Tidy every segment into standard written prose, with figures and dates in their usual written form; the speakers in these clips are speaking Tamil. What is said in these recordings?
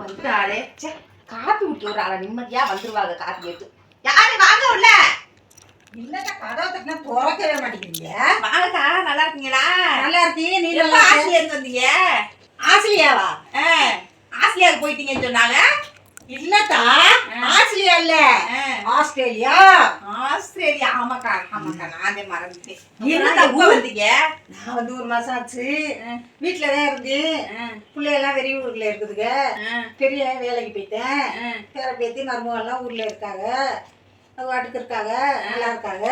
வந்துட்டாளே காப்பி விட்டு ஒரு ஆளை நிம்மதியா வந்துருவாங்க காப்பி கேட்டு. யாரு வாங்க உள்ள? இல்லக்கா கதவை தட்டினா திறக்கவே மாட்டேங்கிறீங்க. வாங்கக்கா, நல்லா இருக்கீங்களா? நல்லா இருக்கீங்க. நீ எப்ப ஆஸ்திரேலியாவுக்கு வந்தீங்க? ஆஸ்திரேலியாவா? ஆஸ்திரேலியாவுக்கு போயிட்டீங்கன்னு சொன்னாங்க. இல்லக்கா ஆஸ்திரேலியா இல்ல, ஆஸ்திரேலியா. ஆஸ்திரேலியா ஆமாக்கா ஆமாக்கா, நானே மறந்துட்டேன். என்னக்கா எப்ப வந்தீங்க? நான் வந்து ஒரு மாசம் ஆச்சு. வீட்டுலதான் இருந்தேன். பிள்ளையெல்லாம் வெளியூர்ல இருக்குதுங்க. பெரிய வேலைக்கு போயிட்டேன். பேர பேத்தி மருமகள் எல்லாம் ஊர்ல இருக்காங்க. அது வாட்டுக்கு இருக்காங்க, நல்லா இருக்காங்க.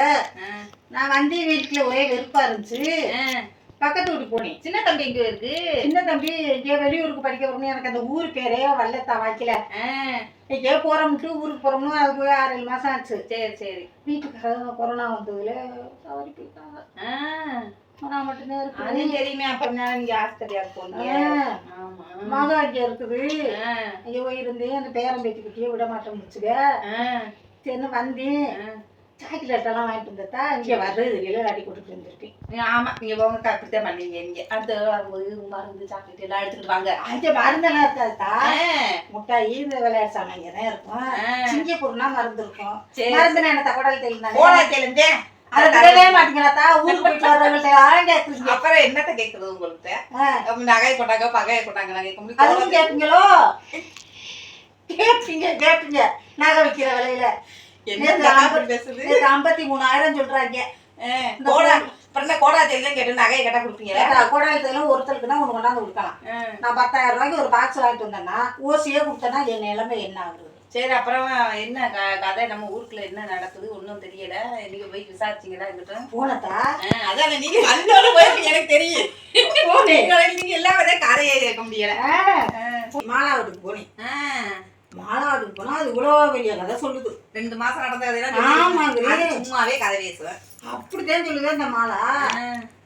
நான் வந்து வீட்டுல ஒரே வெறுப்பா இருந்துச்சு. பக்கத்து வீட்டுக்கு போனேன். சின்ன தம்பி எங்க இருக்கு? சின்ன தம்பி எங்கேயோ வெளியூருக்கு படிக்க போறோம்னு எனக்கு அந்த ஊர் பேரே வல்லத்தா வாய்க்கல. எங்கேயோ போறோம்ட்டு ஊருக்கு போறோம்னு அது போய் 6-7 மாசம் ஆச்சு. சரி சரி. வீட்டுக்கு கொரோனா வந்ததுல தவறி போயிட்டாங்க. நான் மட்டும்தான் இருக்கு. அது தெரியுமே. அப்புறம் நீங்க ஆஸ்திரேலியாவுக்கு போனீங்க. ஆமா, மகன் இங்க இருக்குது. ஐயோ இருந்தேன். அந்த பேரம் பேத்திக்கிட்டே விட மாட்டேன் முடிச்சுங்க. சரி வந்தேன். சாக்லேட் எல்லாம் வாங்கிட்டு வந்தா இங்க வர்றது தெரியல, அடி கொடுத்துட்டு இருந்திருக்கேன். ஆமா, நீங்க போங்க அப்படித்தான் பண்ணீங்க. இங்க அந்த மருந்து சாக்லேட் எல்லாம் எடுத்துட்டு வாங்க. அங்க மருந்தெல்லாம் இருக்காதுக்கா. முட்டாயி இந்த விளையாட்டு சாமான் தான் இருக்கும். சிங்கப்பூர்னா மருந்து இருக்கும். மருந்துனா என்ன தகவல் தெரியுது? அதை விடவே மாட்டீங்களாத்தா. ஊருக்கு போயிட்டு வர்றவங்கள்ட்ட அப்புறம் என்னத்த கேக்குறது உங்கள்கிட்ட? நகையை கொண்டாங்க பகையை கொண்டாங்க நாங்க அதுவும் கேட்பீங்களோ? கேட்பீங்க நகை வைக்கிற விலையில 53,000 சொல்றாங்க. கோடாச்செல்லாம் கேட்டு நகையை கேட்டா கொடுப்பீங்க. கோடாச்செல்லாம் ஒருத்தருக்குன்னா ஒண்ணு கொண்டாந்து கொடுக்கலாம். நான் 10,000 ரூபாய்க்கு ஒரு பாக்ஸ் வாங்கிட்டு வந்தேன்னா ஓசியே கொடுத்தேன்னா என் நிலைமை என்ன ஆகுது? சரி, அப்புறம் என்ன கதை? நம்ம ஊருக்குள்ள என்ன நடக்குது ஒன்னும் தெரியல. நீங்க போய் விசாரிச்சீங்களா? எங்கிட்ட போனதா? அதான் நீங்க வந்தோட போய் எனக்கு தெரியும். நீங்க எல்லாம் கதையை கேட்க முடியல. மாலாவட்டுக்கு போனேன். மாலாவட்டுக்கு போனா அது இவ்வளவு பெரிய கதை சொல்லுது. 2 மாசம் நடந்ததெல்லாம் சும்மாவே கதை பேசுவேன். அப்படித்தான் சொல்லுது அந்த மாலா.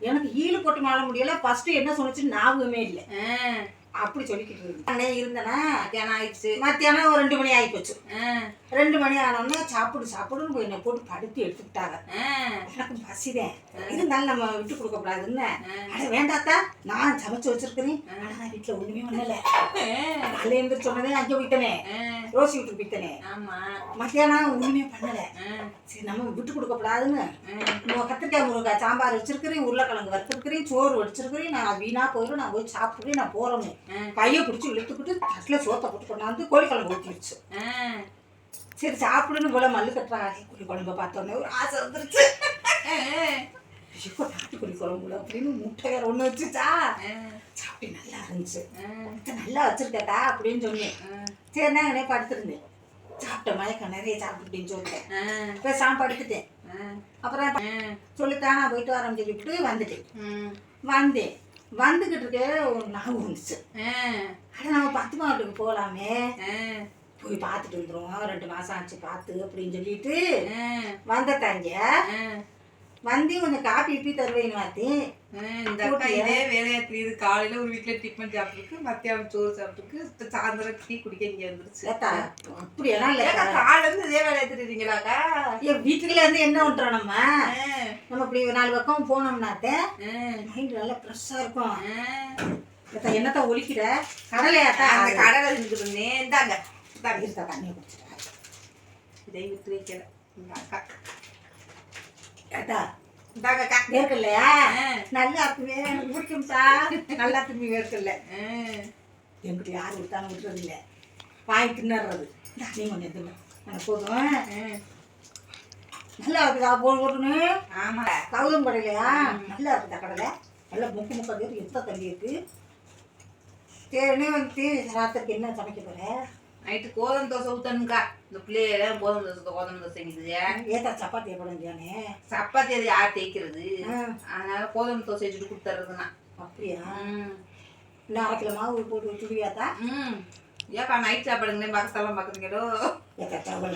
எனக்கு ஈழு போட்டு மாலை முடியல. ஃபர்ஸ்ட் என்ன சொன்னிச்சு ஞாபகமே இல்லை. அப்படி சொல்லிக்கிட்டு இருந்தேன்னா மத்தியானம் ஆயிடுச்சு. மத்தியானம் ஒரு 2 மணி ஆகி போச்சு. 2 மணி ஆனோடனே சாப்பிடுன்னு போய் என்னை போட்டு படுத்து எடுத்துக்கிட்டாங்க. எனக்கு பசிதேன். இருந்தாலும் நம்ம விட்டு கொடுக்க கூடாதுன்னு அதை வேண்டாத்தா நான் சமைச்சு வச்சிருக்கிறேன். ஆனா நான் வீட்டுல ஒண்ணுமே பண்ணல. காலையில எழுந்திரிச்சு சொன்னதே அங்கே போயிட்டனே, ரோசி வீட்டுக்கு போயிட்டனே. மத்தியானம் ஒண்ணுமே பண்ணல. சரி நம்ம விட்டு கொடுக்க கூடாதுன்னு கத்திரிக்காய் முருங்காய் சாம்பார் வச்சிருக்கிறேன், உருளைக்கிழங்கு வறுத்துருக்கிறேன், சோறு வடிச்சிருக்கிறேன். நான் வீணா போயிடும், நான் போய் சாப்பிடுறேன், நான் போறேன்னு கையை பிடிச்சி இழுத்துக்கிட்டு தட்டில் சோத்தை போட்டு கொண்டாந்து கோழிக்குழம்பு ஊற்றிடுச்சு. சரி சாப்பிடுன்னு போல மல்லு கட்டுறாங்க. கோழிக்குழம்ப பார்த்தோன்னே ஒரு ஆசை வந்துருச்சு. நாட்டுக்கோழி குழம்புல அப்படின்னு முட்டை வேற ஒன்று வச்சுச்சா. சாப்பிட்டு நல்லா இருந்துச்சு. நல்லா வச்சிருக்கட்டா அப்படின்னு சொன்னேன். சரி நான் என்னைய படுத்துருந்தேன். சாப்பிட்ட மயக்கம் நிறைய சாப்பிட்டுன்னு சொல்லிட்டேன். பேசாம படுத்துட்டேன். அப்புறம் சொல்லித்தான் நான் போயிட்டு வரேன்னு சொல்லிவிட்டு வந்தேன். வந்துகிட்டு இருக்க ஒரு ஞாபகம் வந்துச்சு. ஆனால் நம்ம 10 மாவட்டத்துக்கு போகலாமே, போய் பார்த்துட்டு வந்துடுவோம். 2 மாசம் ஆச்சு பார்த்து அப்படின்னு சொல்லிட்டு வந்தத்தாங்க. வந்து கொஞ்சம் காப்பி இப்பி தருவேன்னு பார்த்தேன். இந்த அக்கா இதே வேலையா தெரியுது. காலையில ஒரு வீட்டுல டிஃபன் சாப்பிட்டுருக்கு, மத்தியானம் சோறு சாப்பிட்டுருக்கு, சாயந்தரம் டீ குடிக்க இங்க வந்துருச்சு. அப்படியெல்லாம் இல்லை. காலையில இருந்து இதே வேலையா தெரியுதுங்களாக்கா? வீட்டுக்குள்ள இருந்து என்ன பண்றோம் நம்ம இப்படி 4 பக்கம் போனோம்னாத்த மைண்ட் நல்லா ஃப்ரெஷ்ஷா இருக்கும். என்னத்த ஒழிக்கிற கடலையாத்தா? அந்த கடலை இருக்குதுன்னே இந்தாங்க தண்ணியை குடிச்சிட்டா இதை விட்டு வைக்கல அக்கா. ஏட்டா வேர்க்கல்லையா? நல்லா இருக்குமே, எனக்கு பிடிக்கும்டா. நல்லா திரும்பி வேர்க்கல்ல எங்கிட்ட யாரும் விட்டாலும் விட்டுறது இல்லை. வாங்கி தின்னுறது. நீ கொஞ்சம் தின்னு எனக்கு போதும். நல்லா இருக்குதா போட்டுன்னு? ஆமா, கவுதம் கடையிலையா? நல்லா இருக்குதா கடலை? நல்லா முக்கு முக்காது எத்த தள்ளி இருக்கு. சரினே வந்து ராத்திரிக்கு என்ன சமைக்க போற? நைட்டு கோதுமை தோசை ஊற்றணுக்கா. இந்த பிள்ளைய கோதுமை தோசை செய்யுது. ஏத்தா சப்பாத்தி எப்படியானே? சப்பாத்தி அது யார் தேய்க்கிறது? அதனால கோதுமை தோசை வச்சுட்டு கொடுத்துறதுண்ணா. அப்படியா? இன்னும் 1/2 கிலோ மாவு போட்டு சுடுவியாத்தா? ஏக்கா நைட் சாப்பாடுங்களே பக்கத்தெல்லாம் பார்க்குறீங்களோ? ஏக்கா சாப்பாடு